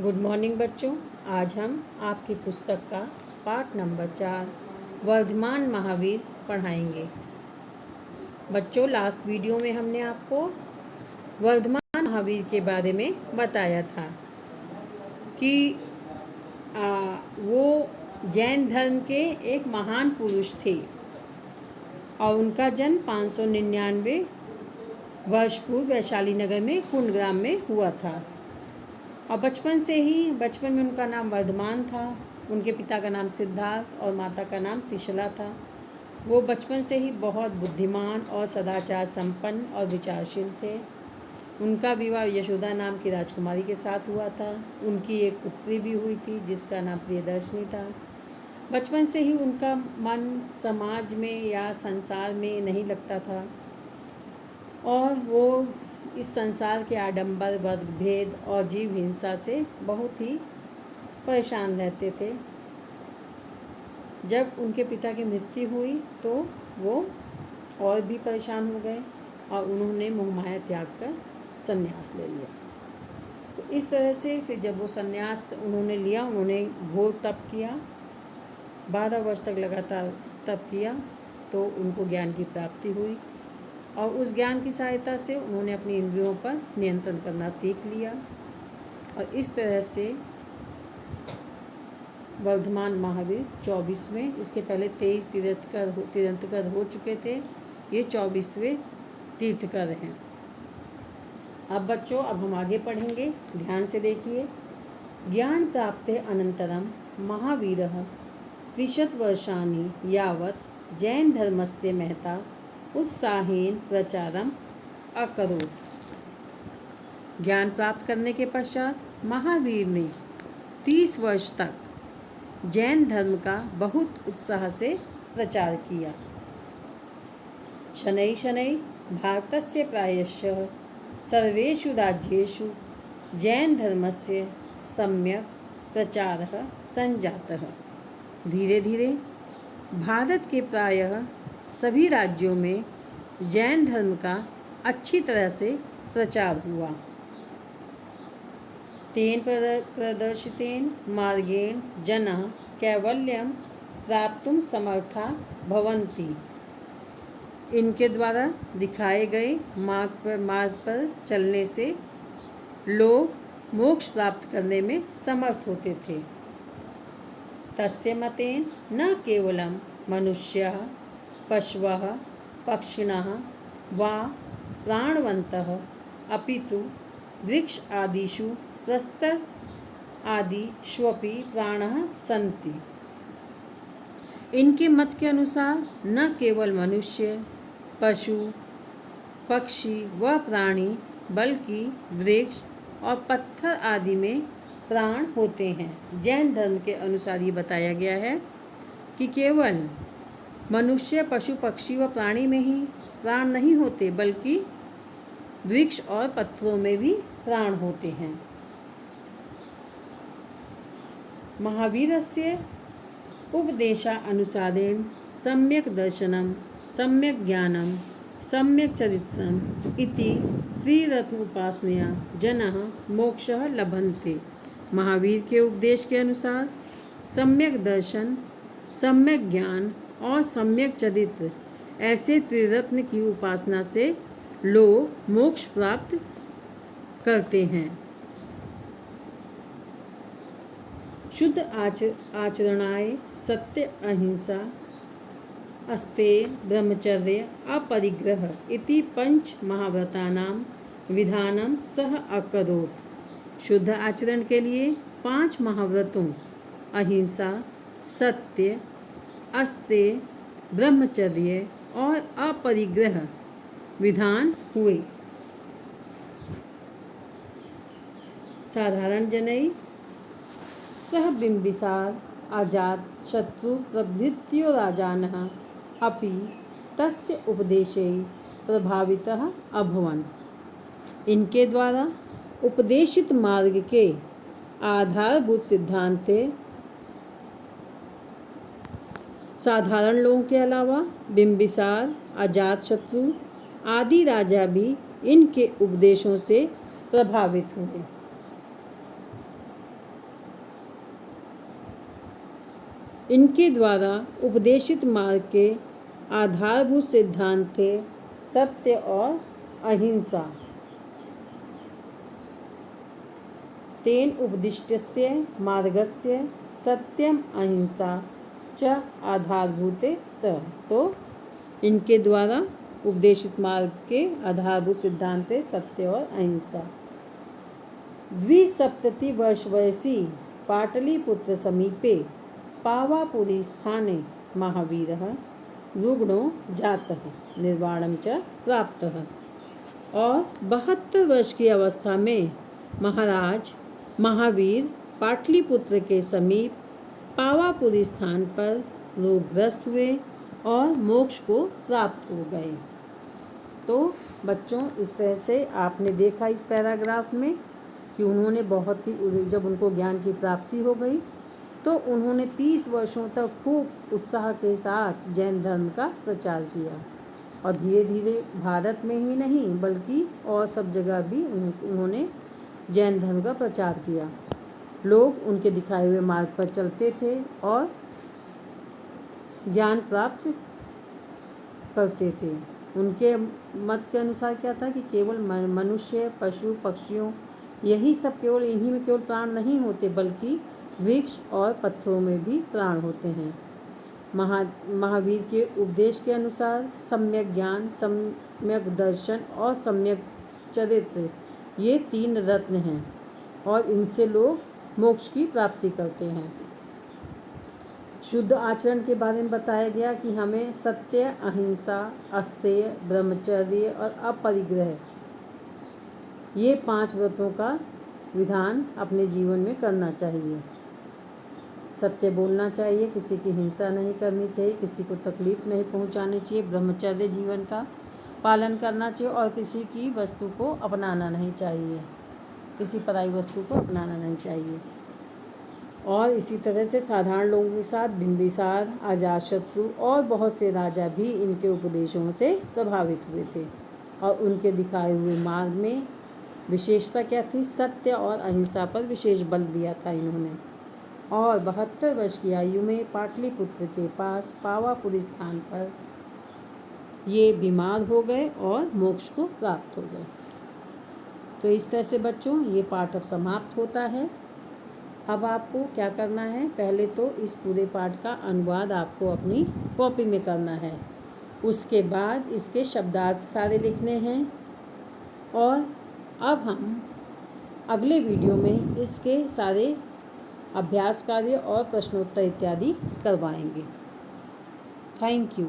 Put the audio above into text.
Good morning बच्चों। आज हम आपकी पुस्तक का पाठ नंबर 4 वर्धमान महावीर पढ़ाएंगे। बच्चों, लास्ट वीडियो में हमने आपको वर्धमान महावीर के बारे में बताया था कि वो जैन धर्म के एक महान पुरुष थे और उनका जन्म 599 वर्ष पूर्व वैशाली नगर में कुंडग्राम में हुआ था। और बचपन में उनका नाम वर्धमान था। उनके पिता का नाम सिद्धार्थ और माता का नाम त्रिशला था। वो बचपन से ही बहुत बुद्धिमान और सदाचार संपन्न और विचारशील थे। उनका विवाह यशोदा नाम की राजकुमारी के साथ हुआ था। उनकी एक पुत्री भी हुई थी जिसका नाम प्रियदर्शनी था। बचपन से ही उनका मन समाज में या संसार में नहीं लगता था और वो इस संसार के आडंबर, वर्ग भेद और जीव हिंसा से बहुत ही परेशान रहते थे। जब उनके पिता की मृत्यु हुई तो वो और भी परेशान हो गए और उन्होंने मोहमाया त्याग कर संन्यास ले लिया। तो इस तरह से फिर जब वो संन्यास उन्होंने लिया, उन्होंने घोर तप किया, 12 वर्ष तक लगातार तप किया तो उनको ज्ञान की प्राप्ति हुई और उस ज्ञान की सहायता से उन्होंने अपनी इंद्रियों पर नियंत्रण करना सीख लिया। और इस तरह से वर्धमान महावीर 24वें, इसके पहले 23 तीर्थंकर हो चुके थे, ये 24वें तीर्थंकर हैं। अब बच्चों, अब हम आगे पढ़ेंगे, ध्यान से देखिए। ज्ञान प्राप्ते अनंतरम महावीरः 30 वर्षाणि यावत् जैन धर्मस्य महता उत्साहेन प्रचारम अकरोत्। ज्ञान प्राप्त करने के पश्चात महावीर ने 30 वर्ष तक जैन धर्म का बहुत उत्साह से प्रचार किया। शनैः शनैः भारतस्य प्रायशः सर्वेषु राज्येषु जैन धर्मस्य सम्यक् प्रचारः संजातः। धीरे धीरे भारत के प्रायः सभी राज्यों में जैन धर्म का अच्छी तरह से प्रचार हुआ। तेन प्रदर्शितेन मार्गेण जनाः कैवल्यं प्राप्तुं समर्था भवन्ति। इनके द्वारा दिखाए गए मार्ग पर चलने से लोग मोक्ष प्राप्त करने में समर्थ होते थे। तस्य मतेन न केवलं मनुष्याः पशवः पक्षिणः वा प्राणवन्तः अपितु वृक्ष आदिषु प्रस्तर आदिष्वपि प्राणः सन्ति। इनके मत के अनुसार न केवल मनुष्य, पशु, पक्षी व प्राणी बल्कि वृक्ष और पत्थर आदि में प्राण होते हैं। जैन धर्म के अनुसार ये बताया गया है कि केवल मनुष्य, पशु, पक्षी व प्राणी में ही प्राण नहीं होते बल्कि वृक्ष और पत्थरों में भी प्राण होते हैं। महावीरस्य उपदेशानुसारेण सम्यक् दर्शनं, सम्यक् ज्ञानं, सम्यक् चरित्रम् इति त्रिरत्न उपासनया जनाः मोक्षः लभन्ते। महावीर के उपदेश के अनुसार सम्यक दर्शन, सम्यक ज्ञान और सम्यक चरित्र, ऐसे त्रिरत्न की उपासना से लोग मोक्ष प्राप्त करते हैं। शुद्ध आचरणाय सत्य, अहिंसा, अस्तेय, ब्रह्मचर्य, अपरिग्रह इति 5 महाव्रतानां विधानं सः अकरोत्। शुद्ध आचरण के लिए 5 महाव्रतों अहिंसा, सत्य, अस्तेय, ब्रह्मचर्य और अपरिग्रह विधान हुए। साधारण जनैः सह बिम्बिसार, अजातशत्रु प्रभृत्यो राजानः अपि तस्य उपदेशैः प्रभावितः अभवन्। इनके द्वारा उपदेशित मार्ग के आधारभूत सिद्धांत साधारण लोगों के अलावा बिम्बिसार, अजातशत्रु आदि राजा भी इनके उपदेशों से प्रभावित हुए। इनके द्वारा उपदेशित मार्ग के आधारभूत सिद्धांत थे सत्य और अहिंसा। तेन उपदिष्टस्य मार्गस्य सत्यम अहिंसा च आधारभूते स्तः। तो इनके द्वारा उपदेशित मार्ग के आधारभूत सिद्धांत है सत्य और अहिंसा। 270 वर्ष वयसी पाटलिपुत्र समीपे पावापुरी स्थाने महावीरः रुग्णो जातः निर्वाणं च प्राप्तः। और 72 वर्ष की अवस्था में महाराज महावीर पाटलिपुत्र के समीप पावापुरी स्थान पर रोगग्रस्त हुए और मोक्ष को प्राप्त हो गए। तो बच्चों, इस तरह से आपने देखा इस पैराग्राफ में कि उन्होंने बहुत ही, जब उनको ज्ञान की प्राप्ति हो गई तो उन्होंने 30 वर्षों तक खूब उत्साह के साथ जैन धर्म का प्रचार किया और धीरे धीरे भारत में ही नहीं बल्कि और सब जगह भी उन्होंने जैन धर्म का प्रचार किया। लोग उनके दिखाए हुए मार्ग पर चलते थे और ज्ञान प्राप्त करते थे। उनके मत के अनुसार क्या था कि केवल मनुष्य, पशु, पक्षियों, यही सब केवल इन्हीं में केवल प्राण नहीं होते बल्कि वृक्ष और पत्थरों में भी प्राण होते हैं। महावीर के उपदेश के अनुसार सम्यक ज्ञान, सम्यक दर्शन और सम्यक चरित्र ये 3 रत्न हैं और इनसे लोग मोक्ष की प्राप्ति करते हैं। शुद्ध आचरण के बारे में बताया गया कि हमें सत्य, अहिंसा, अस्तेय, ब्रह्मचर्य और अपरिग्रह ये 5 व्रतों का विधान अपने जीवन में करना चाहिए। सत्य बोलना चाहिए, किसी की हिंसा नहीं करनी चाहिए, किसी को तकलीफ़ नहीं पहुंचानी चाहिए, ब्रह्मचर्य जीवन का पालन करना चाहिए और किसी की वस्तु को अपनाना नहीं चाहिए, किसी पराई वस्तु को अपनाना नहीं चाहिए। और इसी तरह से साधारण लोगों के साथ बिंबिसार, अजातशत्रु और बहुत से राजा भी इनके उपदेशों से प्रभावित हुए थे और उनके दिखाए हुए मार्ग में विशेषता क्या थी? सत्य और अहिंसा पर विशेष बल दिया था इन्होंने। और 72 वर्ष की आयु में पाटलिपुत्र के पास पावापुरी स्थान पर ये बीमार हो गए और मोक्ष को प्राप्त हो गए। तो इस तरह से बच्चों ये पाठ अब समाप्त होता है। अब आपको क्या करना है? पहले तो इस पूरे पाठ का अनुवाद आपको अपनी कॉपी में करना है, उसके बाद इसके शब्दार्थ सारे लिखने हैं और अब हम अगले वीडियो में इसके सारे अभ्यास कार्य और प्रश्नोत्तर इत्यादि करवाएंगे। Thank you.